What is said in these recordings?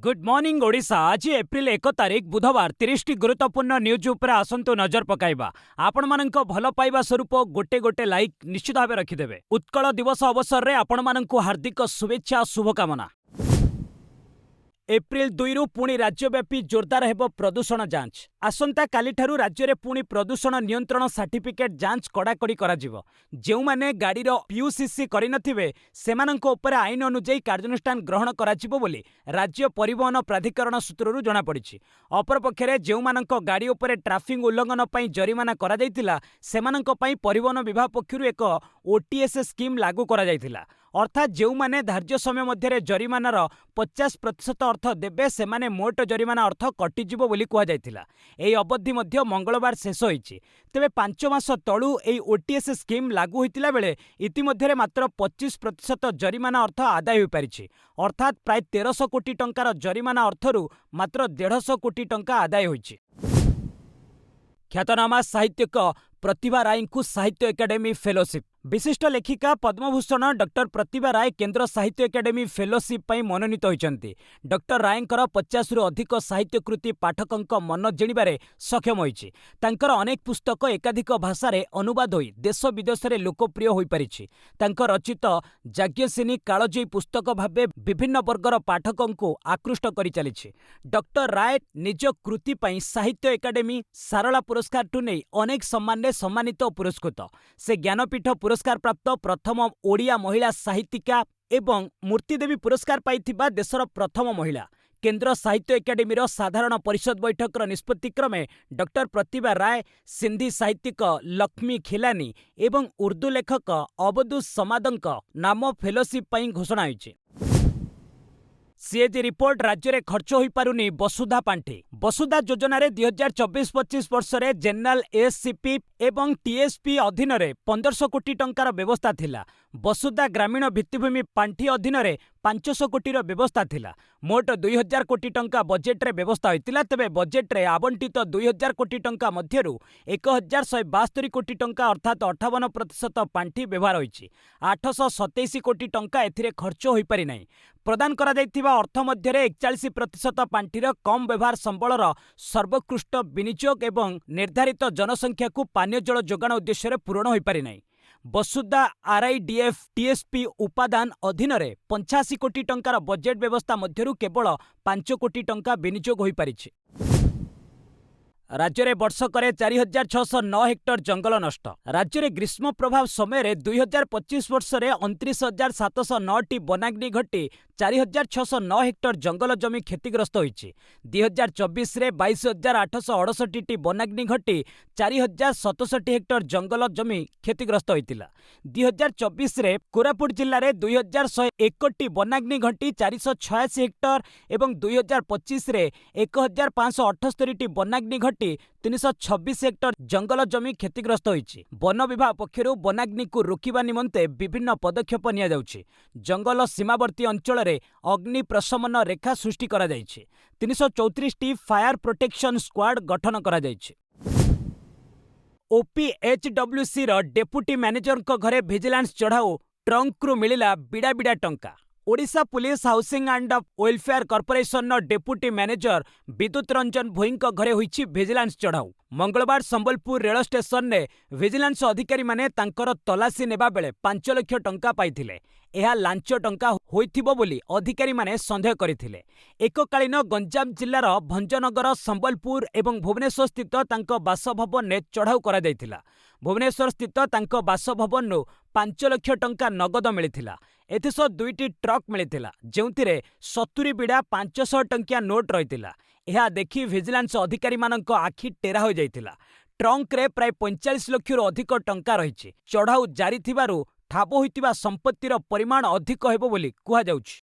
Good morning Odisha. आज April 1 तारिख बुधवार 30 टी गुरुत्वपूर्ण न्यूज उपर आसंतु नजर पकाइबा। आपण मानक भल पाइबा स्वरूप गोटे गोटे लाइक निश्चित भाव रखिदेवे। उत्कल दिवस अवसर रे आपण मानक हार्दिक शुभेच्छा शुभकामना। एप्रिल 2 रु पुणी राज्यव्यापी जोरदार हेब प्रदूषण जांच। आसंता काली ठारू राज्य रे पुणी प्रदूषण नियंत्रण सर्टिफिकेट जांच कड़ाकड़ी कराजिवो। जेउ माने गाड़ी रो पीयूसीसी करि नथिबे सेमानंको ऊपर आईन अनुଯାयी कार्यानुष्ठान ग्रहण कराजिवो बोली राज्य परिवहन प्राधिकरण सूत्ररु जणा पड़िछि। अपरपक्षरे जेउ मानंको गाड़ी ऊपर ट्राफिक उल्लंघन पई जरिमाना करा जायतिला सेमानंको पई परिवहन विभाग पक्षरु एक ओटीएस स्कीम लागू करा जायतिला। अर्थात जेउ माने धार्य समय मध्य जरिमानार 50% अर्थ देबे सेमाने मोट जरिमाना अर्थ कटिजिवो बोली कुहा जायतिला। एही अवधि मध्य मंगलवार शेष होईछि। तेबे 5 मास तळु एही ओटीएस स्कीम लागू होइतिला बेले इतिमध्ये मात्र 25% जरिमाना अर्थ आदाय होई पारिछि। अर्थात प्राय 1300 कोटी टंकार जरिमाना अर्थरु मात्र 150 कोटी टंका आदाय होईछि। ख्यातनामा साहित्यिक प्रतिभा राय को साहित्य एकाडेमी फेलोशिप। विशिष्ट लेखिका पद्मभूषण डॉक्टर प्रतिभा राय केंद्र साहित्य एकाडेमी फेलोशिप पई मनोनीत होइचंती। डॉक्टर रायंकर 50 रु अधिक साहित्य कृति पाठकंक मन जिणिबारे सक्षम होइछि। तांकर अनेक पुस्तक एकाधिक भाषारे अनुवाद होई देश विदेश रे लोकप्रिय होई परिछि। तांकर रचित जाज्ञसेनी कालजयी पुस्तक भाबे विभिन्न वर्गर पाठकंकु आकृष्ट करि चलिछि। डॉक्टर राय निज कृति पई साहित्य एकाडेमी सारला पुरस्कार टु नै अनेक सम्मान सम्मानित पुरस्कृत। से ज्ञानपीठ पुरस्कार प्राप्त प्रथम ओडिया महिला साहित्यिका एवं मूर्तिदेवी पुरस्कार पाइथिबा देशर प्रथम महिला। केंद्र साहित्य एकाडेमी साधारण परिषद बैठक निष्पत्ति क्रमे डॉक्टर प्रतिभा राय सिंधी साहित्यिक लक्ष्मी खिलानी एवं उर्दू लेखक अबदुस समादंक नाम फेलोशिप पई घोषणा होइछि। सीएजी रिपोर्ट राज्य में खर्च हो पारुनी वसुधा पांठि। वसुधा योजना रे 2024-25 वर्ष रे जनरल एससीपी एवं टीएसपी अधीन रे 1500 कोटी टंकार व्यवस्था थिला। वसुधा ग्रामीण भित्तिभूमि पांठि अधीन रे 500 कोटीर व्यवस्था थिला। मोट 2000 कोटी टंका बजेट रे व्यवस्था होइतिला। तेबे बजेट रे आवंटित 2000 कोटी टंका मध्यरु 1172 कोटी टंका अर्थात 58% पांठि व्यवहार होइछि। 827 कोटी टंका एथिरे खर्च होई पारि नै। प्रदान करा जायतिबा अर्थ मध्यरे 41% पांठिर कम व्यवहार संबलर सर्वोत्कृष्ट विनियोग एवं निर्धारित जनसंख्या को पानीय जल जोगाण उद्देश्य पूरण होई पारि नै। वसुधा आरआईडीएफ टीएसपी उपादान अधीन रे 85 कोटी टंकार बजेट व्यवस्था मध्यरु केवल 5 कोटी टंका विनियोग होई पारिछि। राज्य में वर्षकरे 4609 हेक्टर जंगल नष्ट। राज्य में ग्रीष्म प्रभाव समय 2025 वर्ष में 29,709 टी वनाग्नि घटी 4609 हेक्टर जंगल जमी क्षतिग्रस्त होइछि। 2024 रे 22,868 टी वनाग्नि घटी 4,067 हेक्टर जंगल जमी क्षतिग्रस्त होइतिला। 2024 रे कोरापुट जिल्ला रे 2,101 टी वनाग्नि घटी 486 हेक्टर एवं 2025 रे 1,578 टी वनाग्नि घटी 326 हेक्टर जंगल जमी क्षतिग्रस्त होइछि। वन विभाग पक्षरु वनाग्नि को रोकिबा निमंते विभिन्न पदक्षेप निया जाउछि। जंगल सीमावर्ती अंचल रे अग्नि प्रशमन रेखा सृष्टि करा जाइछि। 334 टी फायर प्रोटेक्शन स्क्वाड गठन करा जाइछि। ओपीएचडब्ल्यूसी रो डेप्यूटी मैनेजर को घरे विजिलेंस चढ़ाऊ ट्रंक रु मिलिला बिड़ा बिड़ा टंका। Odisha police housing and welfare corporation नो डेप्यूटी मैनेजर विद्युत रंजन भोई घरे होइछि विजिलेंस चढ़ाऊ। मंगलवार संबलपुर रेल स्टेशन ने विजिलेंस अधिकारी माने तांकर तलासी नेबा बेले 5 लाख टंका पाइथिले। एहा लांच टंका होइथिबो बोली अधिकारी माने संदेह करिथिले। एककालीन गंजाम जिल्लार भंजनगर संबलपुर एवं भुवनेश्वर स्थित तांको बासभवन ने चढ़ाऊ करा जायतिला। भुवनेश्वर स्थित तांको बासभवन नु 5 लाख टंका नगद मिलिथिला। एथिसह 2टी ट्रक मिलिथिला जेउथिरे 70 बिड़ा 500 टंकिया नोट रहितिला। एहा देखि विजिलेंस अधिकारी मानक आखि टेरा हो जाइतिला। ट्रंक रे प्राय 45 लाख रु अधिक टंका रहिछि। चढ़ाऊ जारी थिबारु ठाब होइतिबा संपत्तिर परिमाण अधिक हेबो बोली कुहा जाउछि।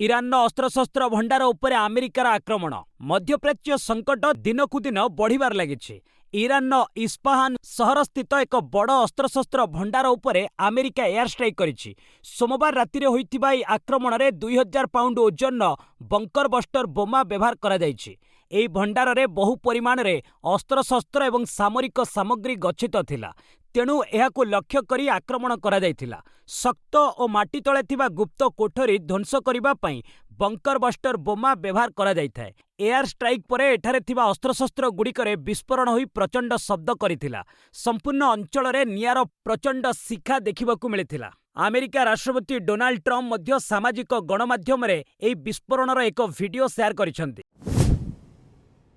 ईरान अस्त्रशस्त्र भंडार उपरे अमेरिकार आक्रमण। मध्यप्राच्य संकट दिनकु दिन बढ़िबार लागिछि। ईरान इस्पाहान सहर स्थित एक बड़ अस्त्रशस्त्र भंडार उपरे अमेरिका एयर स्ट्राइक करिछि। सोमवार राति रे होइतिबा ई आक्रमण रे 2000 पाउंड ओजन बंकर बस्टर बोमा व्यवहार करा जाइछि। एही भंडार रे बहु परिमाण रे अस्त्रशस्त्र एवं सामरिक सामग्री गच्छित थिला। ତେଣୁ ଏହାକୁ ଲକ୍ଷ୍ୟ କରି ଆକ୍ରମଣ କରାଯାଇଥିଲା। ଶକ୍ତ ଓ ମାଟି ତଳେ ଥିବା ଗୁପ୍ତ କୋଠରୀ ଧ୍ୱଂସ କରିବା ପାଇଁ ବଙ୍କର ବଷ୍ଟର ବୋମା ବ୍ୟବହାର କରାଯାଇଥାଏ। ଏୟାର ଷ୍ଟ୍ରାଇକ୍ ପରେ ଏଠାରେ ଥିବା ଅସ୍ତ୍ରଶସ୍ତ୍ର ଗୁଡ଼ିକରେ ବିସ୍ଫୋରଣ ହୋଇ ପ୍ରଚଣ୍ଡ ଶବ୍ଦ କରିଥିଲା। ସମ୍ପୂର୍ଣ୍ଣ ଅଞ୍ଚଳରେ ନିଆଁର ପ୍ରଚଣ୍ଡ ଶିଖା ଦେଖିବାକୁ ମିଳିଥିଲା। ଆମେରିକା ରାଷ୍ଟ୍ରପତି ଡୋନାଲ୍ଡ ଟ୍ରମ୍ପ ମଧ୍ୟ ସାମାଜିକ ଗଣମାଧ୍ୟମରେ ଏହି ବିସ୍ଫୋରଣର ଏକ ଭିଡିଓ ସେୟାର କରିଛନ୍ତି।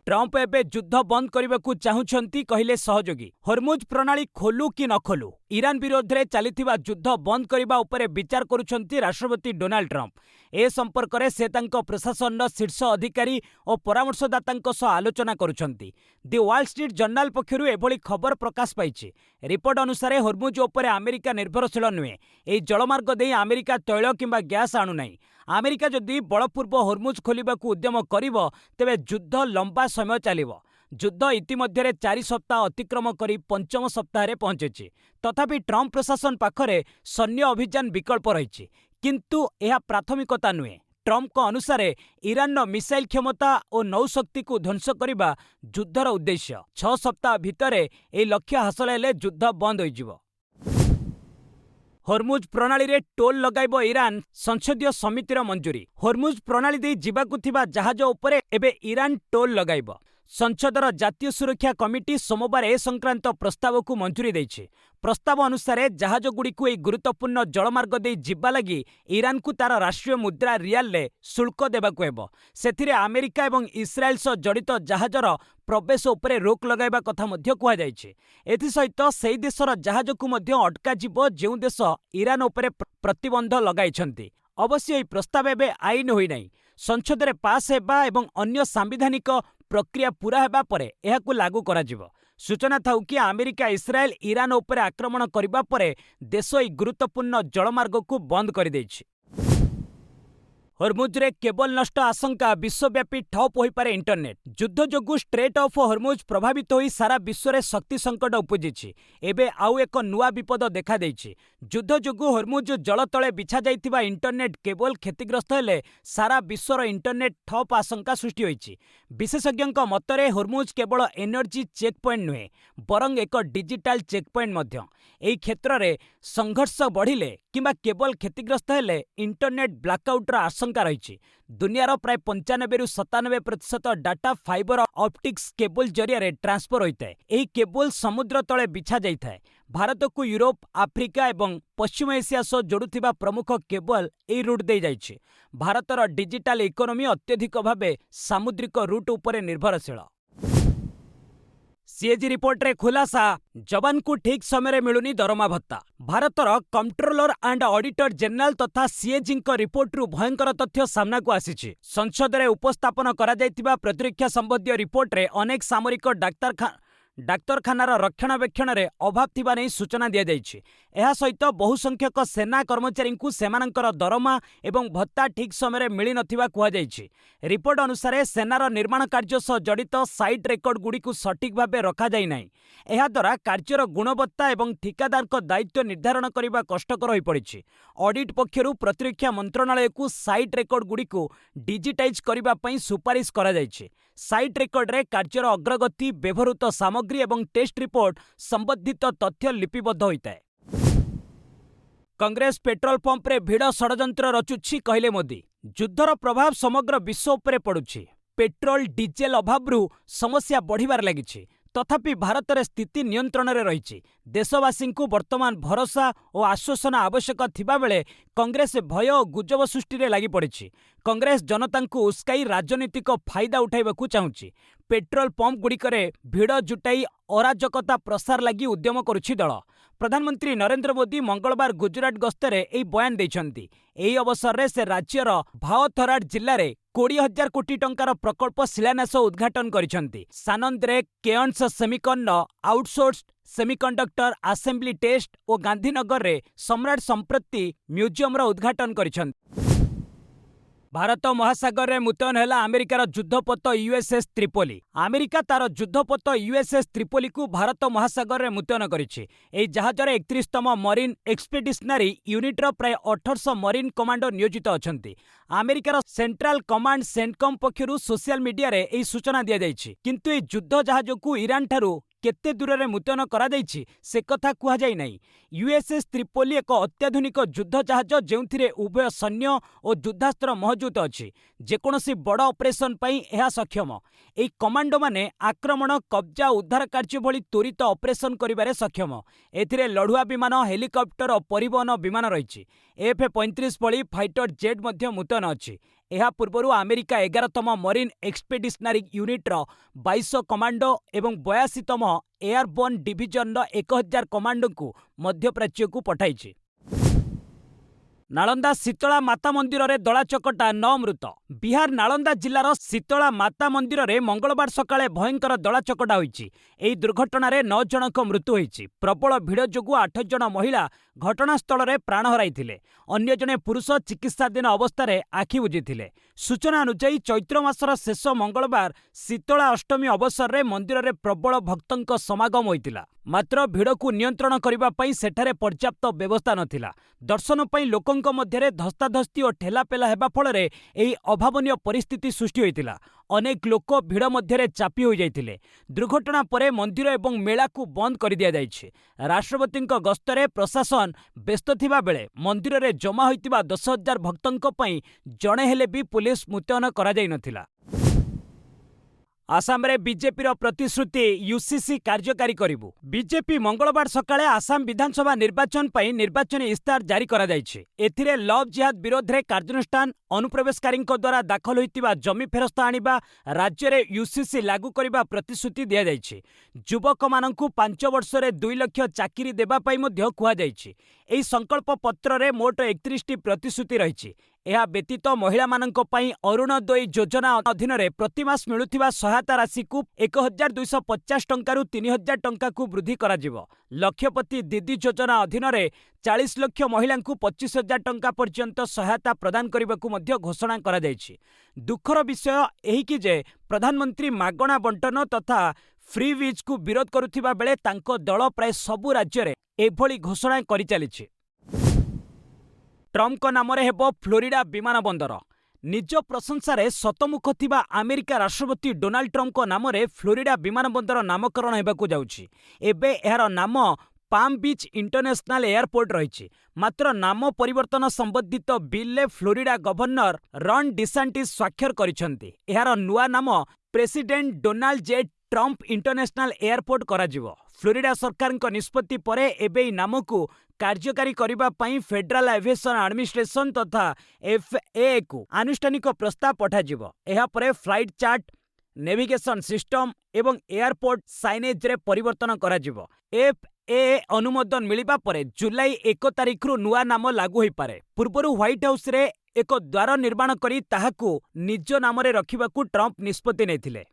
ଟ୍ରମ୍ପ ଏବେ ଯୁଦ୍ଧ ବନ୍ଦ କରିବାକୁ ଚାହୁଁଛନ୍ତି କହିଲେ ସହଯୋଗୀ। ହର୍ମୁଜ ପ୍ରଣାଳୀ ଖୋଲୁ କି ନ ଖୋଲୁ, ଇରାନ ବିରୋଧରେ ଚାଲିଥିବା ଯୁଦ୍ଧ ବନ୍ଦ କରିବା ଉପରେ ବିଚାର କରୁଛନ୍ତି ରାଷ୍ଟ୍ରପତି ଡୋନାଲ୍ଡ ଟ୍ରମ୍ପ। ଏ ସମ୍ପର୍କରେ ସେ ତାଙ୍କ ପ୍ରଶାସନର ଶୀର୍ଷ ଅଧିକାରୀ ଓ ପରାମର୍ଶଦାତାଙ୍କ ସହ ଆଲୋଚନା କରୁଛନ୍ତି। ଦି ୱାଲ୍ ଷ୍ଟ୍ରିଟ୍ ଜର୍ଣ୍ଣାଲ ପକ୍ଷରୁ ଏଭଳି ଖବର ପ୍ରକାଶ ପାଇଛି। ରିପୋର୍ଟ ଅନୁସାରେ ହର୍ମୁଜ ଉପରେ ଆମେରିକା ନିର୍ଭରଶୀଳ ନୁହେଁ। ଏହି ଜଳମାର୍ଗ ଦେଇ ଆମେରିକା ତୈଳ କିମ୍ବା ଗ୍ୟାସ୍ ଆଣୁନାହିଁ। ଆମେରିକା ଯଦି ବଳପୂର୍ବ ହର୍ମୁଜ ଖୋଲିବାକୁ ଉଦ୍ୟମ କରିବ, ତେବେ ଯୁଦ୍ଧ ଲମ୍ବା ସମୟ ଚାଲିବ। ଯୁଦ୍ଧ ଇତିମଧ୍ୟରେ 4 ସପ୍ତାହ ଅତିକ୍ରମ କରି 5ମ ସପ୍ତାହରେ ପହଞ୍ଚିଛି। ତଥାପି ଟ୍ରମ୍ପ ପ୍ରଶାସନ ପାଖରେ ସୈନ୍ୟ ଅଭିଯାନ ବିକଳ୍ପ ରହିଛି, କିନ୍ତୁ ଏହା ପ୍ରାଥମିକତା ନୁହେଁ। ଟ୍ରମ୍ପଙ୍କ ଅନୁସାରେ ଇରାନର ମିସାଇଲ କ୍ଷମତା ଓ ନୌଶକ୍ତିକୁ ଧ୍ୱଂସ କରିବା ଯୁଦ୍ଧର ଉଦ୍ଦେଶ୍ୟ। 6 ସପ୍ତାହ ଭିତରେ ଏହି ଲକ୍ଷ୍ୟ ହାସଲ ହେଲେ ଯୁଦ୍ଧ ବନ୍ଦ ହୋଇଯିବ। ହର୍ମୁଜ ପ୍ରଣାଳୀରେ ଟୋଲ୍ ଲଗାଇବ ଇରାନ, ସଂସଦୀୟ ସମିତିର ମଞ୍ଜୁରୀ। ହର୍ମୁଜ ପ୍ରଣାଳୀ ଦେଇ ଯିବାକୁ ଥିବା ଜାହାଜ ଉପରେ ଏବେ ଇରାନ ଟୋଲ୍ ଲଗାଇବ। ସଂସଦର ଜାତୀୟ ସୁରକ୍ଷା କମିଟି ସୋମବାର ଏ ସଂକ୍ରାନ୍ତ ପ୍ରସ୍ତାବକୁ ମଞ୍ଜୁରୀ ଦେଇଛି। ପ୍ରସ୍ତାବ ଅନୁସାରେ ଜାହାଜଗୁଡ଼ିକୁ ଏହି ଗୁରୁତ୍ୱପୂର୍ଣ୍ଣ ଜଳମାର୍ଗ ଦେଇ ଯିବା ଲାଗି ଇରାନକୁ ତାର ରାଷ୍ଟ୍ରୀୟ ମୁଦ୍ରା ରିଆଲରେ ଶୁଳ୍କ ଦେବାକୁ ହେବ। ସେଥିରେ ଆମେରିକା ଏବଂ ଇସ୍ରାଏଲ ସହ ଜଡ଼ିତ ଜାହାଜର ପ୍ରବେଶ ଉପରେ ରୋକ ଲଗାଇବା କଥା ମଧ୍ୟ କୁହାଯାଇଛି। ଏଥିସହିତ ସେହି ଦେଶର ଜାହାଜକୁ ମଧ୍ୟ ଅଟକାଯିବ ଯେଉଁ ଦେଶ ଇରାନ ଉପରେ ପ୍ରତିବନ୍ଧ ଲଗାଇଛନ୍ତି। ଅବଶ୍ୟ ଏହି ପ୍ରସ୍ତାବ ଏବେ ଆଇନ ହୋଇନାହିଁ। ସଂସଦରେ ପାସ୍ ହେବା ଏବଂ ଅନ୍ୟ ସାମ୍ବିଧାନିକ ପ୍ରକ୍ରିୟା ପୂରା ହେବା ପରେ ଏହାକୁ ଲାଗୁ କରାଯିବ। ସୂଚନା ଥାଉ କି ଆମେରିକା ଇସ୍ରାଏଲ ଇରାନ ଉପରେ ଆକ୍ରମଣ କରିବା ପରେ ଦେଶ ଏହି ଗୁରୁତ୍ୱପୂର୍ଣ୍ଣ ଜଳମାର୍ଗକୁ ବନ୍ଦ କରିଦେଇଛି। ହର୍ମୁଜରେ କେବଲ ନଷ୍ଟ ଆଶଙ୍କା, ବିଶ୍ୱବ୍ୟାପୀ ଠପ୍ ହୋଇପାରେ ଇଣ୍ଟରନେଟ୍। ଯୁଦ୍ଧ ଯୋଗୁଁ ଷ୍ଟ୍ରେଟ୍ ଅଫ୍ ହର୍ମୁଜ ପ୍ରଭାବିତ ହୋଇ ସାରା ବିଶ୍ୱରେ ଶକ୍ତି ସଙ୍କଟ ଉପୁଜିଛି। ଏବେ ଆଉ ଏକ ନୂଆ ବିପଦ ଦେଖାଦେଇଛି। ଯୁଦ୍ଧ ଯୋଗୁଁ ହର୍ମୁଜ ଜଳ ତଳେ ବିଛାଯାଇଥିବା ଇଣ୍ଟରନେଟ୍ କେବଲ କ୍ଷତିଗ୍ରସ୍ତ ହେଲେ ସାରା ବିଶ୍ୱର ଇଣ୍ଟରନେଟ୍ ଠପ୍ ଆଶଙ୍କା ସୃଷ୍ଟି ହୋଇଛି। ବିଶେଷଜ୍ଞଙ୍କ ମତରେ ହର୍ମୁଜ କେବଳ ଏନର୍ଜି ଚେକ୍ ପଏଣ୍ଟ ନୁହେଁ, ବରଂ ଏକ ଡିଜିଟାଲ ଚେକ୍ ପଏଣ୍ଟ ମଧ୍ୟ। ଏହି କ୍ଷେତ୍ରରେ ସଂଘର୍ଷ ବଢ଼ିଲେ କିମ୍ବା କେବଳ କ୍ଷତିଗ୍ରସ୍ତ ହେଲେ ଇଣ୍ଟରନେଟ୍ ବ୍ଲାକ୍ଆଉଟ୍ର ଆଶଙ୍କା ରହିଛି। ଦୁନିଆର ପ୍ରାୟ 95ରୁ 97% ଡାଟା ଫାଇବର ଅପ୍ଟିକ୍ସ କେବୁଲ ଜରିଆରେ ଟ୍ରାନ୍ସଫର ହୋଇଥାଏ। ଏହି କେବୁଲ ସମୁଦ୍ର ତଳେ ବିଛାଯାଇଥାଏ। ଭାରତକୁ ୟୁରୋପ, ଆଫ୍ରିକା ଏବଂ ପଶ୍ଚିମ ଏସିଆ ସହ ଯୋଡୁଥିବା ପ୍ରମୁଖ କେବଲ ଏହି ରୁଟ୍ ଦେଇ ଯାଇଛି। ଭାରତର ଡିଜିଟାଲ ଇକୋନୋମି ଅତ୍ୟଧିକ ଭାବେ ସାମୁଦ୍ରିକ ରୁଟ୍ ଉପରେ ନିର୍ଭରଶୀଳ। ସିଏଜି ରିପୋର୍ଟରେ ଖୁଲାସା, ଯବାନଙ୍କୁ ଠିକ୍ ସମୟରେ ମିଳୁନି ଦରମା ଭତ୍ତା। ଭାରତର କମ୍ପ୍ଟ୍ରୋଲର ଆଣ୍ଡ ଅଡିଟର ଜେନେରାଲ ତଥା ସିଏଜିଙ୍କ ରିପୋର୍ଟରୁ ଭୟଙ୍କର ତଥ୍ୟ ସାମ୍ନାକୁ ଆସିଛି। ସଂସଦରେ ଉପସ୍ଥାପନ କରାଯାଇଥିବା ପ୍ରତିରକ୍ଷା ସମ୍ବନ୍ଧୀୟ ରିପୋର୍ଟରେ ଅନେକ ସାମରିକ ଡାକ୍ତରଖାନାର ରକ୍ଷଣାବେକ୍ଷଣରେ ଅଭାବ ଥିବା ନେଇ ସୂଚନା ଦିଆଯାଇଛି। ଏହା ସହିତ ବହୁ ସଂଖ୍ୟକ ସେନା କର୍ମଚାରୀଙ୍କୁ ସେମାନଙ୍କର ଦରମା ଏବଂ ଭତ୍ତା ଠିକ୍ ସମୟରେ ମିଳିନଥିବା କୁହାଯାଇଛି। ରିପୋର୍ଟ ଅନୁସାରେ ସେନାର ନିର୍ମାଣ କାର୍ଯ୍ୟ ସହ ଜଡ଼ିତ ସାଇଟ୍ ରେକର୍ଡଗୁଡ଼ିକୁ ସଠିକ୍ ଭାବେ ରଖାଯାଇନାହିଁ। ଏହାଦ୍ୱାରା କାର୍ଯ୍ୟର ଗୁଣବତ୍ତା ଏବଂ ଠିକାଦାରଙ୍କ ଦାୟିତ୍ୱ ନିର୍ଦ୍ଧାରଣ କରିବା କଷ୍ଟକର ହୋଇପଡ଼ିଛି। ଅଡିଟ୍ ପକ୍ଷରୁ ପ୍ରତିରକ୍ଷା ମନ୍ତ୍ରଣାଳୟକୁ ସାଇଟ୍ ରେକର୍ଡଗୁଡ଼ିକୁ ଡିଜିଟାଇଜ୍ କରିବା ପାଇଁ ସୁପାରିଶ କରାଯାଇଛି। ସାଇଟ୍ ରେକର୍ଡରେ କାର୍ଯ୍ୟର ଅଗ୍ରଗତି, ବ୍ୟବହୃତ ସାମଗ୍ରୀ ଏବଂ ଟେଷ୍ଟ ରିପୋର୍ଟ ସମ୍ବନ୍ଧିତ ତଥ୍ୟ ଲିପିବଦ୍ଧ ହୋଇଥାଏ। କଂଗ୍ରେସ ପେଟ୍ରୋଲ ପମ୍ପରେ ଭିଡ଼ ଷଡ଼ଯନ୍ତ୍ର ରଚୁଛି କହିଲେ ମୋଦି। ଯୁଦ୍ଧର ପ୍ରଭାବ ସମଗ୍ର ବିଶ୍ୱ ଉପରେ ପଡ଼ୁଛି। ପେଟ୍ରୋଲ ଡିଜେଲ ଅଭାବରୁ ସମସ୍ୟା ବଢ଼ିବାରେ ଲାଗିଛି। ତଥାପି ଭାରତରେ ସ୍ଥିତି ନିୟନ୍ତ୍ରଣରେ ରହିଛି। ଦେଶବାସୀଙ୍କୁ ବର୍ତ୍ତମାନ ଭରସା ଓ ଆଶ୍ୱାସନା ଆବଶ୍ୟକ ଥିବାବେଳେ କଂଗ୍ରେସ ଭୟ ଓ ଗୁଜବ ସୃଷ୍ଟିରେ ଲାଗିପଡ଼ିଛି। କଂଗ୍ରେସ ଜନତାଙ୍କୁ ଉସ୍କାଇ ରାଜନୈତିକ ଫାଇଦା ଉଠାଇବାକୁ ଚାହୁଁଛି। ପେଟ୍ରୋଲ ପମ୍ପଗୁଡ଼ିକରେ ଭିଡ଼ ଜୁଟାଇ ଅରାଜକତା ପ୍ରସାର ଲାଗି ଉଦ୍ୟମ କରୁଛି ଦଳ। ପ୍ରଧାନମନ୍ତ୍ରୀ ନରେନ୍ଦ୍ର ମୋଦି ମଙ୍ଗଳବାର ଗୁଜରାଟ ଗସ୍ତରେ ଏହି ବୟାନ ଦେଇଛନ୍ତି। ଏହି ଅବସରରେ ସେ ରାଜ୍ୟର ଭାଓଥରାଡ ଜିଲ୍ଲାରେ 20,000 କୋଟି ଟଙ୍କାର ପ୍ରକଳ୍ପ ଶିଳାନ୍ୟାସ ଓ ଉଦ୍ଘାଟନ କରିଛନ୍ତି। ସାନନ୍ଦରେ କେୟନ୍ସ ସେମିକନ୍ର ଆଉଟସୋର୍ସଡ ସେମିକଣ୍ଡକ୍ଟର ଆସେମ୍ବଲି ଟେଷ୍ଟ ଓ ଗାନ୍ଧୀନଗରରେ ସମ୍ରାଟ ସମ୍ପତ୍ତି ମ୍ୟୁଜିୟମର ଉଦ୍ଘାଟନ କରିଛନ୍ତି। ଭାରତ ମହାସାଗରରେ ମୁତୟନ ହେଲା ଆମେରିକାର ଯୁଦ୍ଧପୋତ ୟୁଏସ୍ଏସ୍ ତ୍ରିପୋଲି। ଆମେରିକା ତାର ଯୁଦ୍ଧପୋତ ୟୁଏସ୍ଏସ୍ ତ୍ରିପୋଲିକୁ ଭାରତ ମହାସାଗରରେ ମୁତୟନ କରିଛି। ଏହି ଜାହାଜରେ 31ତମ ମରିନ୍ ଏକ୍ସପେଡିସନାରୀ ୟୁନିଟ୍ର ପ୍ରାୟ 1800 ମରିନ୍ କମାଣ୍ଡୋ ନିୟୋଜିତ ଅଛନ୍ତି। ଆମେରିକାର ସେଣ୍ଟ୍ରାଲ କମାଣ୍ଡ ସେଣ୍ଟକମ୍ ପକ୍ଷରୁ ସୋସିଆଲ ମିଡିଆରେ ଏହି ସୂଚନା ଦିଆଯାଇଛି। କିନ୍ତୁ ଏହି ଯୁଦ୍ଧ ଜାହାଜକୁ ଇରାନଠାରୁ केते दूर मुतयन कराଯାଇଛି से कथा कुहाଯାଇ ନାହିଁ। यूएसएस त्रिपोली एक अत्याधुनिक युद्ध जहाज जो उभय सैन्य और युद्धास्त्र महजूद अच्छी जेकोसी बड़ ऑपरेशन पई यह सक्षम। एई कमांडो माने आक्रमण कब्जा उद्धार कार्य भली त्वरित ऑपरेशन करिबारे सक्षम। एथिरे लढुआ विमान हेलिकॉप्टर और परिवहन विमान रही। F-35 भली फाइटर जेट मध्य मुतयन अच्छी। यह पूर्व अमेरिका 11तम मरीन एक्सपेडिशनरी यूनिट्र 22 कमांडो एवं 82तम एयरबोर्न डिविजन 1000 कमांडो को मध्यप्राच्य को पठाई। नालंदा शीतला माता मंदिर रे दलाचकटा 9 मृत। बिहार नालंदा जिलार शीतला माता मंदिर रे मंगलवार सकाळे भयंकर दलाचकटा होईछि। एही दुर्घटना रे 9 जनक मृत्यु होईछि। प्रबल भिड़ जोगु 8 जन महिला घटनास्थल रे प्राण हराइथिले। अन्य जने पुरुष चिकित्साधीन अवस्था आखि बुझिथिले। सूचना अनुसार चैत्र मासर शेष मंगलवार शीतला अष्टमी अवसर रे मंदिर रे प्रबल भक्तंक समागम होइतिला। मात्र भिड़ को नियंत्रण करिबा पई सेठारे पर्याप्त व्यवस्था नथिला। दर्शन पई लोकंक मध्यरे धस्ताधस्ती और ठेलापेला हेबा फलरे एही अभावनीय परिस्थिति सृष्टि होइतिला। अनेक लोक भिड़ मध्यरे चापी हो जाइतिले। दुर्घटना परे मंदिर एवं मेला को बंद कर दिया जाइछि। राष्ट्रपतिंक गस्तरे प्रशासन व्यस्त थिबा बेले मंदिर रे जमा होइतिबा 10,000 भक्तंक पई जणे हेले भी पुलिस मुतयन करा जाई नथिला। आसाम रे बीजेपी प्रतिश्रुति यूसीसी कार्यकारी करिबु। बीजेपी मंगलवार सकाळे आसाम विधानसभा निर्वाचन पई निर्वाचन इस्तार जारी करा जाइछि। एथिरे लव जिहाद विरोध रे कार्यानुष्ठान, अनुप्रवेशकारी द्वारा दाखल होइतिबा जमी फेरस्ता आनिबा, राज्य रे यूसीसी लागू करिबा प्रतिश्रुति दिया जाइछि। युवक माननकु 5 वर्ष रे 2 लाख चाकरी देबा पई मध्य कुहा जाइछि। एही संकल्प पत्र रे मोट 31 टी प्रतिश्रुति रहिछि। यह व्यतीत महिला माननक पई अरुणोदय योजना अधीन रे प्रतिमास मिलुथिबा सहायता राशि को 1250 टंकारु 3000 टंका को वृद्धि करा जिवो। लक्षपति दीदी योजना अधीन रे 40 लाख महिला 25,000 टंका पर्यंत सहायता प्रदान करने मध्य घोषणा करा जाइछि। दुखर विषय एही कि जे प्रधानमंत्री मागणा बंटन तथा फ्री वीज को विरोध करुथिबा बेले तांको दल प्राय सबु राज्य रे एभली घोषणा करि चलिछि। ट्रम्प नाम हेबो फ्लोरिडा विमान बंदर। निज प्रशंसारे शतमुख थिबा अमेरिका राष्ट्रपति डोनाल्ड ट्रम्प नाम फ्लोरिडा विमान बंदर नामकरण हेबाकु जाउछि। एबे एहार नाम पाम बीच इंटरनेशनल एयरपोर्ट रही। मात्र नाम परिवर्तन संबंधित bill Florida governor Ron DeSantis स्वाक्षर करिसेंति। एहार नुआ नाम president Donald J Trump international airport कराजिवो। फ्लोरिडा सरकार निष्पत्ति परे एबे नाम को कार्यकारी करिबा पई फेडरल एविएशन एडमिनिस्ट्रेशन तथा FAA को आनुष्ठानिक प्रस्ताव पठाजिवो। एहा परे फ्लाइट चार्ट, नेविगेशन सिस्टम एवं एयरपोर्ट साइनेज रे परिवर्तन कराजिवो। FAA अनुमोदन मिलिबा परे जुलाई 1 तारिख रु नुआ नाम लागू होई पारे। पूर्वरु व्हाइट हाउस रे एक द्वार निर्माण करी ताहाकू निज नाम रे रखिबाकू ट्रम्प निष्पत्ति नेथिले।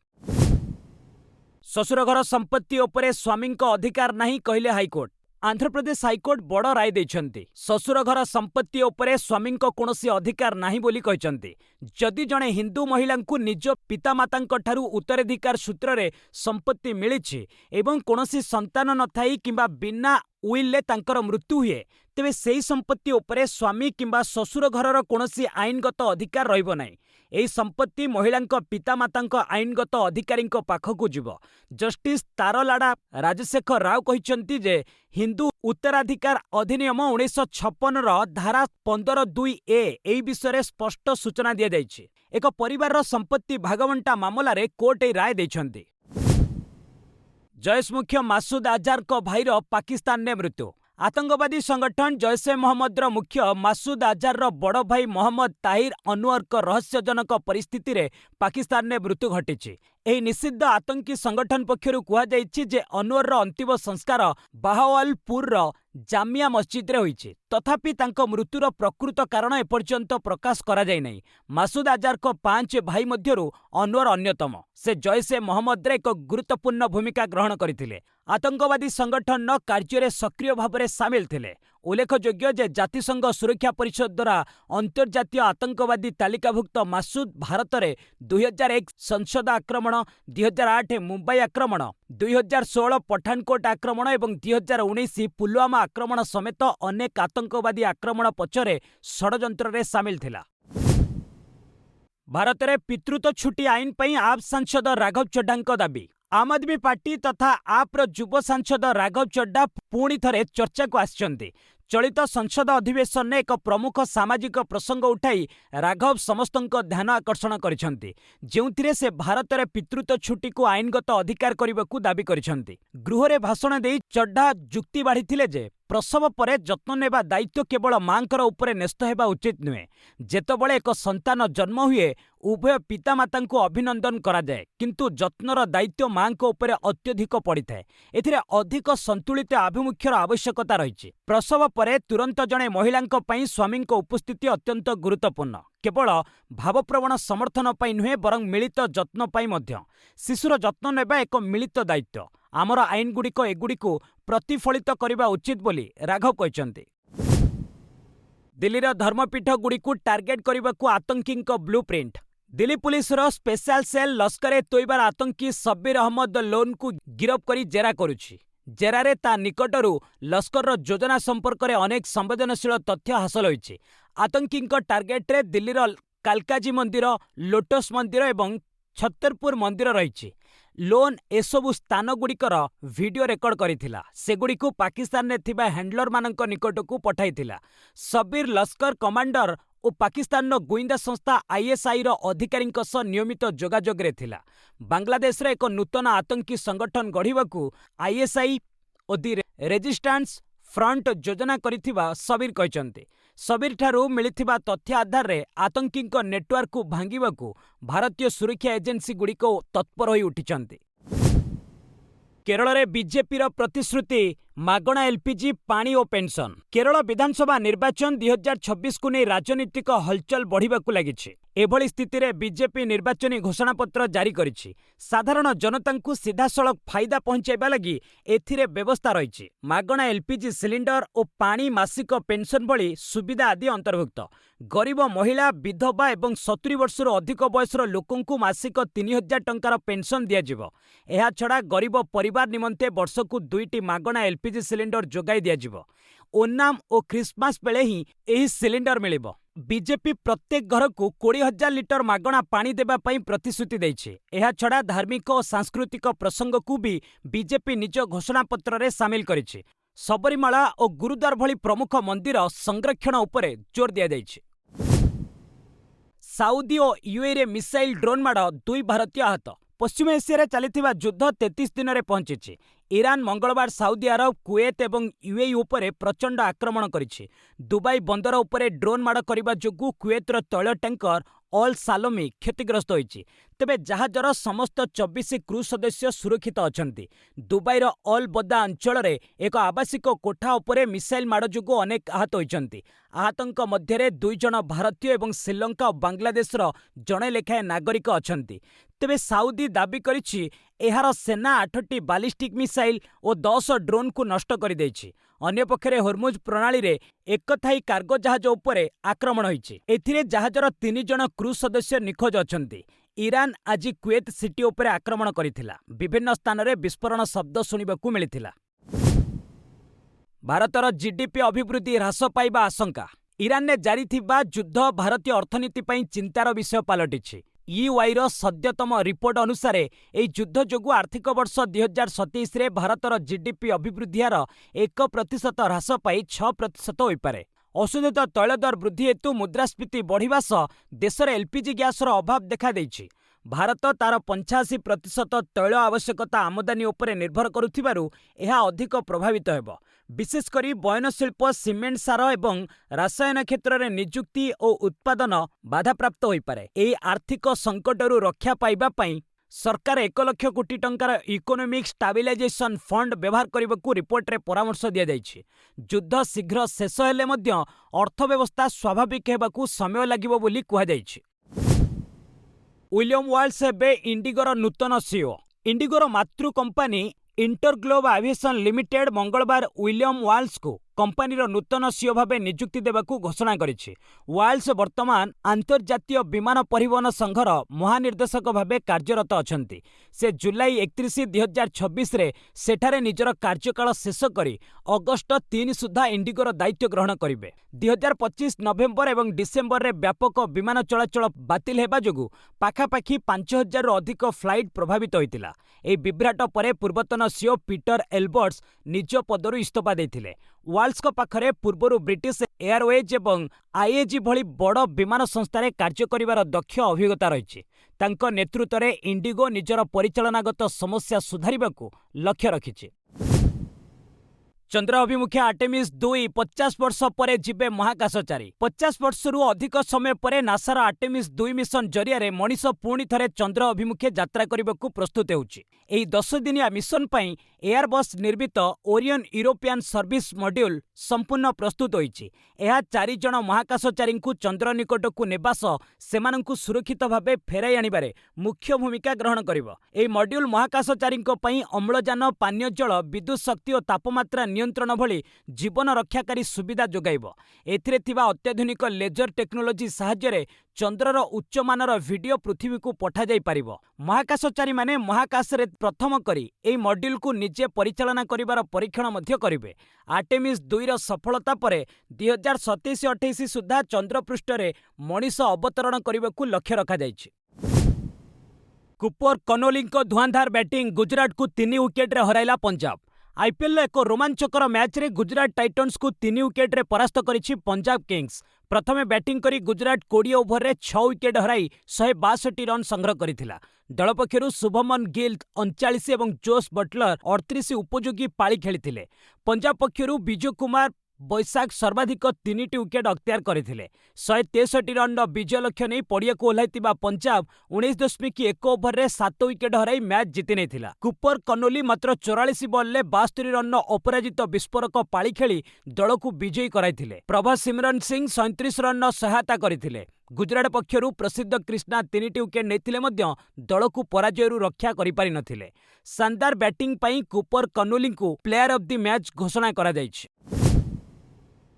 ससुर घर संपत्ति उपरे स्वामींक अधिकार नहीं कहले हाईकोर्ट। आंध्र प्रदेश हाईकोर्ट बड़ राय देइछन्ति। ससुर घर संपत्ति उपरे स्वामींक कोनोसी अधिकार नाही बोली कहिसन्ति। जदि जणे हिंदू महिला निज पितामातांक ठारू उत्तराधिकार सूत्र रे संपत्ति मिलिछि एवं कोनोसी संतान नथाई किंबा बिना उइले तांकर मृत्यु हुए, तेबे सेही संपत्ति उपरे स्वामी किंबा ससुर घरर कोनोसी आईनगत अधिकार रहिबो नाही। एही संपत्ति महिलांक पितामातांक आईनगत अधिकारींक पाखकु जिवो। जस्टिस तारलाडा राजशेखर राव कहिसन्ति जे हिंदू उत्तराधिकार अधिनियम 1956 र धारा 15(2)(a) एही विषय स्पष्ट सूचना दिया जाइछि। एक परिवार संपत्ति भागवंटा मामला रे कोर्ट ए राय दैछन्ति। जैश मुख्य मासूद अजहर को भाईर पाकिस्तान ने मृत्यु। आतंकवादी संगठन जैश ए मोहम्मद मुख्य मासूद अजहर बड़ भाई मोहम्मद ताहिर अनवर को रहस्यजनक परिस्थिति रे पाकिस्तान ने मृत्यु घटी। एही निषिद्ध आतंकी संगठन पक्षरु कुहा जाइछि जे अनवर अंतिम संस्कार बाहावलपुर जामिया मस्जिद रे होइछि। तथापि तांको मृत्युर प्रकृत कारण एपर्यंत प्रकाश करा जाय नै। मासूद अजहर को 5 भाई मध्यरु अनवर अन्यतम। से जैश ए मोहम्मद रे एक गुरुत्वपूर्ण भूमिका ग्रहण करथिले। आतंकवादी संगठन कार्य रे सक्रिय भाव में सामिल थिले। उल्लेखयोग्य जे जातिसंघ सुरक्षा परिषद द्वारा अंतर्जातीय आतंकवादी तालिकाभुक्त मासूद भारत रे 2001 संसद आक्रमण, 2008 मुंबई आक्रमण, 2016 पठानकोट आक्रमण एवं 2019 पुलवामा आक्रमण समेत अनेक आतंकवादी आक्रमण पछरे षडयंत्र रे सामिल थिला। भारत में पितृत्व छुट्टी आईन पर आप सांसद राघव चड्ढा दाबी। आम आदमी पार्टी तथा आप्र युव सांसद राघव चड्डा पुणी थरे चर्चा को आसिଛନ୍ତି। चलित संसद अधिवेशन में एक प्रमुख सामाजिक प्रसंग उठाई राघव समस्तଙ୍କ ध्यान आकर्षण କରିଛନ୍ତି, ଯେଉଁଥିରେ से भारत रे पितृत्व छुट्टी को आईनगत अधिकार करने दाबी କରିଛନ୍ତି। गृह भाषण देई चड्डा जुक्ति बाढ़ी जे प्रसव परे जत्न नेबा दायित्व केवल मांकर उपरे न्यस्त हेबा उचित नुहे। जेतबळे एक संतान जन्म हुए उभय पितामाता को अभिनंदन करा जाए, किंतु जत्नर दायित्व मांक उपरे अत्यधिक पड़िଥାଏ। एथिरे अधिक संतुलित आभिमुख्यर आवश्यकता रही। प्रसव परे तुरंत जणे महिलांक पई स्वामींक उपस्थिति अत्यंत गुरुत्वपूर्ण। केवल भावप्रवण समर्थन पई नुहे बरं मिलित जत्न पई मध्य। शिशुर जत्न नेबा एक मिलित दायित्व। आमर आईनगुड़िक एगुड़िकु प्रतिफलित करने उचित बोली राघव कहते। दिल्लीर धर्मपीठ गुड़िकु टार्गेट करने को आतंकी blueprint. Delhi police special cell लश्कर ए तोयबार आतंकी शब्बीर अहमद लोन को गिरफ करी जेरा करुछि। जेरारे ता निकटरू लश्कर योजना संपर्क में अनेक संवेदनशील तथ्य हासिल होइछि। आतंकी टार्गेट रे दिल्लीर कालकाजी मंदिर, लोटस मंदिर एवं छतरपुर मंदिर रही। लोन एसबु स्थान गुड़िकर वीडियो रेकर्ड करिथिला, सेगुड़िकु पाकिस्तान ने थिबा हैंडलर मानक निकटकू पठाइथिला। शब्बीर लश्कर कमांडर और पाकिस्तान गुइंदा संस्था आईएसआई अधिकारी नियमित जोगाजोग रे थिला। बांग्लादेश रे एक नूतन आतंकी संगठन गढ़िबाकू आईएसआई और दि रेजिस्टेंस फ्रंट योजना करिथिबा शब्बीर कहचंती। शब्बीर ठारू मिलिथिबा तथ्य आधार रे आतंकी नेटवर्क को भांगिबाकू भारतीय सुरक्षा एजेंसी गुड़िक तत्पर होई उठिचंती। केरल रे बीजेपी प्रतिश्रुति मागणा एलपीजी पानी और पेंशन। केरल विधानसभा निर्वाचन 2026 को नहीं राजनीतिक हलचल बढ़िबाकू लागिछि। एभली स्थिति रे बीजेपी निर्वाचनी घोषणापत्र जारी करिछि। साधारण जनता सीधासलख फायदा पहुंचाइबा लगी एथिरे व्यवस्था रही। मागणा एलपीजी सिलिंडर और पानी मासिक पेंशन भली सुविधा आदि अंतर्भुक्त। गरीब महिला, विधवा एवं 70 वर्षर अधिक बयसर लोकंकु मासिक 3000 टंकार पेंशन दियाजिबो। एहा छड़ा गरीब परिवार निमंते वर्षकु 2टी मागणा एलपीजी सिलिंडर जोगाई दियाजिबो। ओनाम और क्रिसमास बेले ही एही सिलिंडर मिलिबो। बीजेपी प्रत्येक घर को 20,000 लिटर मागणा पानी देबा पई प्रतिश्रुति दैछि। एहा छड़ा धार्मिक और सांस्कृतिक प्रसंग को भी बीजेपी निज घोषणापत्र रे शामिल करिछि। सबरीमाला और गुरुद्वार भली प्रमुख मंदिर संरक्षण उपरे जोर दिया जाइछि। साउदी और यूए रे मिसाइल ड्रोन माड़ 2 भारतीय आहत। पश्चिम एशिया रे चलिथिबा युद्ध 33 दिन रे पहुंचिछि। ईरान मंगलवार साउदी अरब, कुवेत एवं यूएई उपरे प्रचंड आक्रमण करिछि। दुबई बंदर उपरे ड्रोन माड़ करिबा जोगु कुवेतर तैल टैंकर अल सालोमी क्षतिग्रस्त होइछि। तेबे जहाजर समस्त 24 क्रू सदस्य सुरक्षित अछंती। दुबईर अल बदा अंचल रे एक आवासिक कोठा उपरे मिसाइल माड़ जोगु अनेक आहत होइछंती। आहतंक मध्यरे 2 जण भारतीय एवं श्रीलंका और बांग्लादेशर जणे लेखाए नागरिक अछंती। तेबे साउदी दाबी करिछि एहार सेना 8टी बालिस्टिक मिसाइल और 10 ड्रोन को नष्ट कर देछि। अन्य पक्षरे हर्मुज प्रणाली रे एकथाई कार्गो जहाज उपरे आक्रमण होइछि। एथिरे जहाजर 3 जण क्रू सदस्य निखोज अछंती। ईरान आज कुवेत सिटी उपरे आक्रमण करिथिला। विभिन्न स्थान रे विस्फोरण शब्द सुनिबाकू मिलिथिला। भारतर जीडीपी अभिवृद्धि ह्रास पाइबा आशंका। ईरान ने जारी थिबा युद्ध भारतीय अर्थनीति पई चिंतार विषय पलटिछि। ईवाईर सद्यतम रिपोर्ट अनुसार एही युद्ध जोगु आर्थिक वर्ष 2027 रे भारतर जीडीपी अभिवृद्धि हार 1% ह्रास पाई 6% होइपारे। अशोधित तैल दर वृद्धि हेतु मुद्रास्फीति बढ़िबा सह देश में एलपीजी गैसर अभाव देखा देइछि। भारत तार 85% तैल आवश्यकता आमदानी उपरे निर्भर करुथिबारु एहा अधिक प्रभावित हेबो। विशेषकर बयनशिल्प, सीमेंट, सार एवं रासायन क्षेत्र में निजुक्ति और उत्पादन बाधाप्राप्त होइपारे। एही आर्थिक संकटरू रक्षा पाइबा पई सरकार 1 लाख कोटी टंकार इकोनॉमिक स्टाबिलाइजेशन फंड व्यवहार करने रिपोर्ट रे परामर्श दिया जाइछि। युद्ध शीघ्र शेष हेले मध्य अर्थव्यवस्था स्वाभाविक हेबाकू समय लागिबो बोली कुहा जाइछि। विलियम वाल्स हेबे इंडिगोर नूतन सीईओ। इंडिगोर मातृ कंपानी इंटरग्लोब एविएशन लिमिटेड मंगलवार विलियम वाल्स को कंपानीर नूतन सीओ भावे नियुक्ति देवाकू घोषणा करिछि। वाइल्स वर्तमान अंतर्जातीय विमान परिवहन संघर महानिर्देशक भावे कार्यरत अछंती। से जुलाई 31, 2026 रे सेठारे निजर कार्यकाल शेष करी अगस्ट 3 सुधा इंडिगोर दायित्व ग्रहण करिवे। 2025 नवेम्बर एवं डिसेम्बर रे व्यापक विमान चलाचल बातिल हेबा जोगु पाखापाखि 5000 रु अधिक फ्लाइट प्रभावित होइतिला। एही बिभ्राट परे पूर्वतन सीओ पीटर एल्बर्ट्स निज पदरु इस्तीफा देइथिले। वाल्सको पाखरे पूर्वरु ब्रिटिश एयरवेज एवं आईएजी भली बड़ विमान संस्थारे कार्य करिवार दक्ष अभिज्ञता रहिछि। तांको नेतृत्वरे इंडिगो निजर परिचालनागत समस्या सुधारिबाकू लक्ष्य रखिछि। चंद्र अभिमुखे आर्टेमिस 2 50 वर्ष परे जिबे महाकाशचारी। 50 वर्षरु अधिक समय परे नासार आर्टेमिस 2 मिशन जरिया मनीष पुणी थरे चंद्र अभिमुखे यात्रा करबाकू प्रस्तुत होउछि। एही 10 दिनिया मिशन पई एयरबस निर्मित ओरियन यूरोपियन सर्विस मॉड्यूल संपूर्ण प्रस्तुत होइछि। एहा 4 जण महाकाशचारींकु चंद्र निकटकू नेबास सेमानंकु सुरक्षित भावे फेराई आनिबारे मुख्य भूमिका ग्रहण करिवो। एही मॉड्यूल महाकाशचारींक पई अम्लजान, पानीय जल, विद्युत शक्ति और तापमात्रा नियंत्रण भली जीवन रक्षाकारी सुविधा जोगाइब। एथिरे थिबा अत्याधुनिक लेजर टेक्नोलोजी साहाय्य चंद्रर उच्चमानर वीडियो पृथ्वी को पठा जाई पारिबो। महाकाशचारी माने महाकाश रे प्रथम करी एही मॉड्यूल को निजे परिचालना करिवार परीक्षण मध्य करिवे। आर्टेमिस 2 र सफलता परे 2027-28 सुधा चंद्रपृष्ठ रे मनीष अवतरण करिबाकू लक्ष्य रखा जाइछि। कुपर कनोलींको धुआंधार बैटिंग गुजरात को 3 विकेट रे हराइला पंजाब। आईपीएल एक रोमांचकर मैच रे गुजरात टाइटन्स को 3 विकेट रे परास्त करिछि पंजाब किंग्स। प्रथमे बैटिंग करी गुजरात 20 ओभर रे 6 विकेट हराई 162 रन संग्रह करिथिला। दल पक्षरु शुभमन गिल 39 एवं जोश बटलर 38 उपयोगी पाଳି खेलिथिले। पंजाब पक्षरु बिजू कुमार बैशाख सर्वाधिक 3टी विकेट अख्तियार करथिले। 163 रन विजय लक्ष्य नहीं पड़ियाकू ओह्लाइतिबा पंजाब 19.1 ओभर रे 7 विकेट हराई मैच जीति नेथिला। कुपर कनोली मात्र 44 बॉल ले 72 रन अपराजित विस्फोरक पाଳି खेली दलकू विजयी कराइथिले। प्रभा सिमरन सिंह 37 रन सहायता करथिले। गुजरात पक्षरु प्रसिद्ध कृष्णा 3टी विकेट नेथिले मध्य दलकू पराजयरु रक्षा करि पारि नथिले। शानदार बैटिंग पई कुपर कनोलींकू प्लेयर ऑफ द मैच घोषणा करा जाइछि।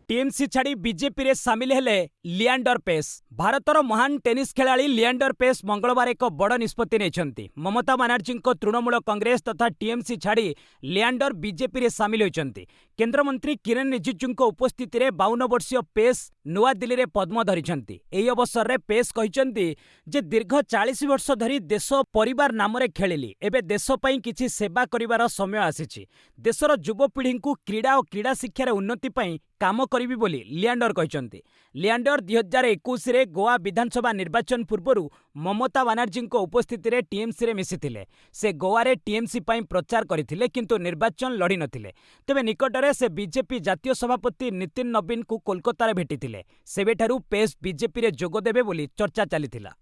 टीएमसी छाड़ी बीजेपी रे सामिल हेले लिएंडर पेस। भारतर महान टेनिस खेलाड़ी लिएंडर पेस मंगलवार एक बड़ निष्पत्ति नेछंती। ममता बनर्जी को तृणमूल कांग्रेस तथा टीएमसी छाड़ी लिएंडर बीजेपी रे सामिल होइछंती। केंद्रमंत्री किरण रिजिजू उपस्थिति रे 52 वर्षीय पेस नुआ दिल्ली रे पद्म धरिछंती। एही अवसर रे पेस कहिछंती जे दीर्घ 40 वर्ष धरी देश परिवार नाम रे खेलिली। एबे देश पई किछि सेवा करिवार समय आसीछि। देशर युवपीढ़ी को क्रीड़ा और क्रीड़ा शिक्षार उन्नति पई काम करिबी बोली लिएंडर कहिछंती। लिएंडर 2021 रे गोवा विधानसभा निर्वाचन पूर्वरु ममता बनर्जी उपस्थिति रे टीएमसी रे मिसिथिले। से गोवा रे टीएमसी पई प्रचार करथिले किंतु निर्वाचन लड़ी नथिले। तेबे निकटरे से बीजेपी जातीय सभापति नितिन नवीन को कोलकाता रे भेटिथिले। सेबेठारु पेस बीजेपी रे जोग देबे बोली चर्चा चलिथिला।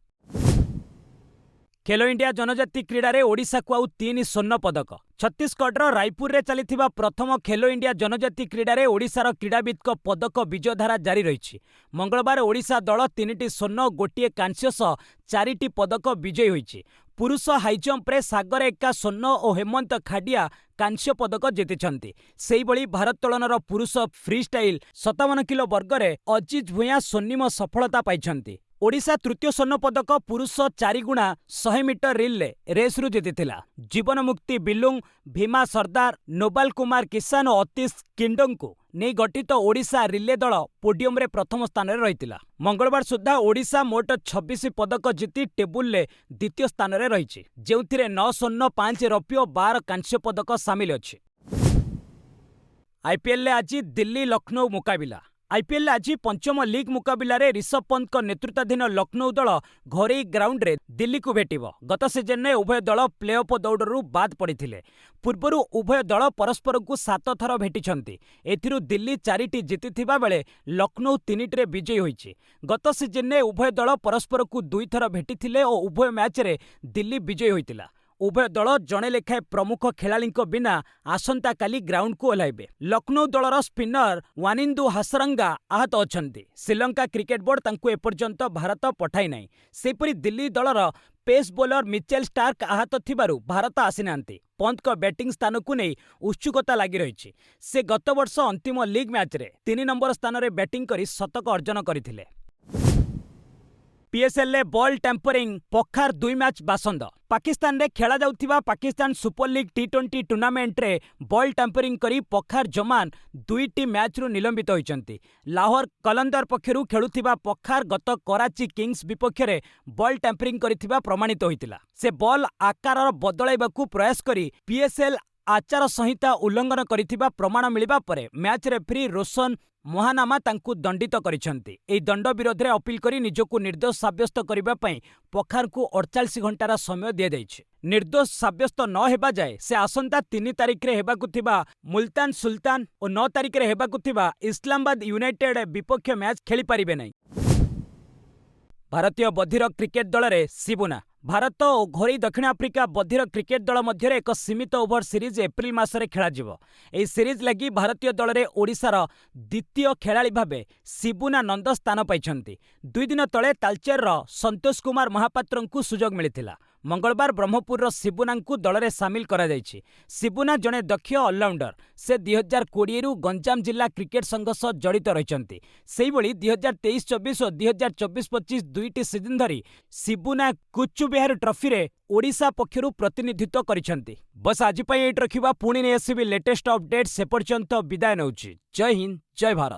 खेलो इंडिया जनजाति क्रीडा रे ओडिशा को आउ 3 स्वर्ण पदक। छत्तीसगढ़ रायपुर रे चलिथिबा प्रथम खेलो इंडिया जनजाति क्रीडा रे ओडिशार क्रीडाविद को पदक विजयधारा जारी रहिछि। मंगलवार ओडिशा दल 3टी स्वर्ण, गोटिए कांस्य सह 4टी पदक विजयी होइछि। पुरुष हाईजंप रे सागर एका स्वर्ण और हेमंत खाडिया कांस्य पदक जीतिछंती। सेहिभଳି भारोत्तोलनर पुरुष फ्रीस्टाइल 57 किलो वर्ग रे अजित भूया स्वर्णिम सफलता पाइछंती। ओडिशा तृतीय स्वर्ण पदक पुरुष 4 गुणा 100 मीटर रिले रेस रु जीतिथिला। जीवन मुक्ति बिलुंग, भीमा सरदार, नोबाल कुमार किसान और अतीश किंडोंग नहीं गठित ओडिशा रिले दल पोडियम रे प्रथम स्थान रे रहितिला। मंगलवार सुधा ओडिशा मोट 26 पदक जीति टेबुल ले द्वितीय स्थान रे रहिछि, जेउथिरे 9 स्वर्ण, 5 रौप्य और 12 कांस्य पदक सामिल अछि। आईपीएल ले आज दिल्ली लखनऊ मुकाबिला। आईपीएल आज पंचम लीग मुकाबिला रे ऋषभ पंत नेतृत्वाधीन लखनऊ दल घरोई ग्राउंड रे दिल्ली को भेटिबो। गत सीजन में उभय दल प्लेऑफ दौड़रू बाद पड़िथिले। पूर्वरु उभय दल परस्पर को 7 थर भेटिछंती। एथिरु दिल्ली 4टी जीतिथिबा बेले लखनऊ 3टी रे विजयी होइछि। गत सीजन में उभय दल परस्पर को 2 थर भेटिथिले और उभय मैच रे दिल्ली विजयी होइतिला। ଉଭୟ ଦଳ ଜଣେ ଲେଖାଏଁ ପ୍ରମୁଖ ଖେଳାଳିଙ୍କ ବିନା ଆସନ୍ତାକାଲି ଗ୍ରାଉଣ୍ଡକୁ ଓହ୍ଲାଇବେ। ଲକ୍ଷ୍ନୌ ଦଳର ସ୍ପିନର ୱାନିନ୍ଦୁ ହାସରଙ୍ଗା ଆହତ ଅଛନ୍ତି। ଶ୍ରୀଲଙ୍କା କ୍ରିକେଟ ବୋର୍ଡ ତାଙ୍କୁ ଏପର୍ଯ୍ୟନ୍ତ ଭାରତ ପଠାଇ ନାହିଁ। ସେହିପରି ଦିଲ୍ଲୀ ଦଳର ପେସ୍ ବୋଲର ମିଚେଲ ଷ୍ଟାର୍କ ଆହତ ଥିବାରୁ ଭାରତ ଆସିନାହାନ୍ତି। ପନ୍ତଙ୍କ ବ୍ୟାଟିଂ ସ୍ଥାନକୁ ନେଇ ଉତ୍ସୁକତା ଲାଗି ରହିଛି। ସେ ଗତ ବର୍ଷ ଅନ୍ତିମ ଲିଗ୍ ମ୍ୟାଚ୍ରେ 3 ନମ୍ବର ସ୍ଥାନରେ ବ୍ୟାଟିଂ କରି ଶତକ ଅର୍ଜନ କରିଥିଲେ। ପିଏସ୍ଏଲ୍ରେ ବଲ୍ ଟ୍ୟାମ୍ପରିଂ ପଖାର 2 ମ୍ୟାଚ୍ ବାସନ୍ଦ। ପାକିସ୍ତାନରେ ଖେଳାଯାଉଥିବା ପାକିସ୍ତାନ ସୁପର ଲିଗ୍ T20 ଟୁର୍ଣ୍ଣାମେଣ୍ଟରେ ବଲ୍ ଟ୍ୟାମ୍ପରିଂ କରି ପଖାର ଜମାନ 2ଟି ମ୍ୟାଚ୍ରୁ ନିଲମ୍ବିତ ହୋଇଛନ୍ତି। ଲାହୋର କଲନ୍ଦର ପକ୍ଷରୁ ଖେଳୁଥିବା ପଖାର ଗତ କରାଚି କିଙ୍ଗସ୍ ବିପକ୍ଷରେ ବଲ୍ ଟ୍ୟାମ୍ପରିଂ କରିଥିବା ପ୍ରମାଣିତ ହୋଇଥିଲା। ସେ ବଲ୍ ଆକାର ବଦଳାଇବାକୁ ପ୍ରୟାସ କରି ପିଏସ୍ଏଲ୍ ଆଚାର ସଂହିତା ଉଲ୍ଲଂଘନ କରିଥିବା ପ୍ରମାଣ ମିଳିବା ପରେ ମ୍ୟାଚ୍ ରେଫରି ରୋଶନ ମହାନାମା ତାଙ୍କୁ ଦଣ୍ଡିତ କରିଛନ୍ତି। ଏହି ଦଣ୍ଡ ବିରୋଧରେ ଅପିଲ କରି ନିଜକୁ ନିର୍ଦ୍ଦୋଷ ସାବ୍ୟସ୍ତ କରିବା ପାଇଁ ପଖାରଙ୍କୁ 48 ଘଣ୍ଟାର ସମୟ ଦିଆଯାଇଛି। ନିର୍ଦ୍ଦୋଷ ସାବ୍ୟସ୍ତ ନ ହେବା ଯାଏ ସେ ଆସନ୍ତା 3 ତାରିଖରେ ହେବାକୁ ଥିବା ମୁଲତାନ ସୁଲତାନ ଓ 9 ତାରିଖରେ ହେବାକୁ ଥିବା ଇସ୍ଲାମାବାଦ ୟୁନାଇଟେଡ୍ ବିପକ୍ଷ ମ୍ୟାଚ୍ ଖେଳିପାରିବେ ନାହିଁ। ଭାରତୀୟ ବଧିର କ୍ରିକେଟ ଦଳରେ ଶିବୁନା। ଭାରତ ଓ ଘରୋଇ ଦକ୍ଷିଣ ଆଫ୍ରିକା ବଧିର କ୍ରିକେଟ ଦଳ ମଧ୍ୟରେ ଏକ ସୀମିତ ଓଭର ସିରିଜ୍ ଏପ୍ରିଲ ମାସରେ ଖେଳାଯିବ। ଏହି ସିରିଜ୍ ଲାଗି ଭାରତୀୟ ଦଳରେ ଓଡ଼ିଶାର ଦ୍ୱିତୀୟ ଖେଳାଳି ଭାବେ ଶିବୁନା ନନ୍ଦ ସ୍ଥାନ ପାଇଛନ୍ତି। 2 ଦିନ ତଳେ ତାଲଚେରର ସନ୍ତୋଷ କୁମାର ମହାପାତ୍ରଙ୍କୁ ସୁଯୋଗ ମିଳିଥିଲା। ମଙ୍ଗଳବାର ବ୍ରହ୍ମପୁରର ଶିବୁନାଙ୍କୁ ଦଳରେ ସାମିଲ କରାଯାଇଛି। ଶିବୁନା ଜଣେ ଦକ୍ଷ ଅଲରାଉଣ୍ଡର। ସେ 2020ରୁ ଗଞ୍ଜାମ ଜିଲ୍ଲା କ୍ରିକେଟ ସଂଘ ସହ ଜଡ଼ିତ ରହିଛନ୍ତି। ସେହିଭଳି 2023-24 ଓ 2024-25 ଦୁଇଟି ସିଜିନ୍ ଧରି ଶିବୁନା କୁଚୁବିହାର ଟ୍ରଫିରେ ଓଡ଼ିଶା ପକ୍ଷରୁ ପ୍ରତିନିଧିତ୍ୱ କରିଛନ୍ତି। ବସ୍ ଆଜି ପାଇଁ ଏଇଠି ରଖିବା। ପୁଣି ନେଇ ଆସିବି ଲେଟେଷ୍ଟ ଅପଡେଟ୍। ସେ ପର୍ଯ୍ୟନ୍ତ ବିଦାୟ ନେଉଛି। ଜୟ ହିନ୍ଦ, ଜୟ ଭାରତ।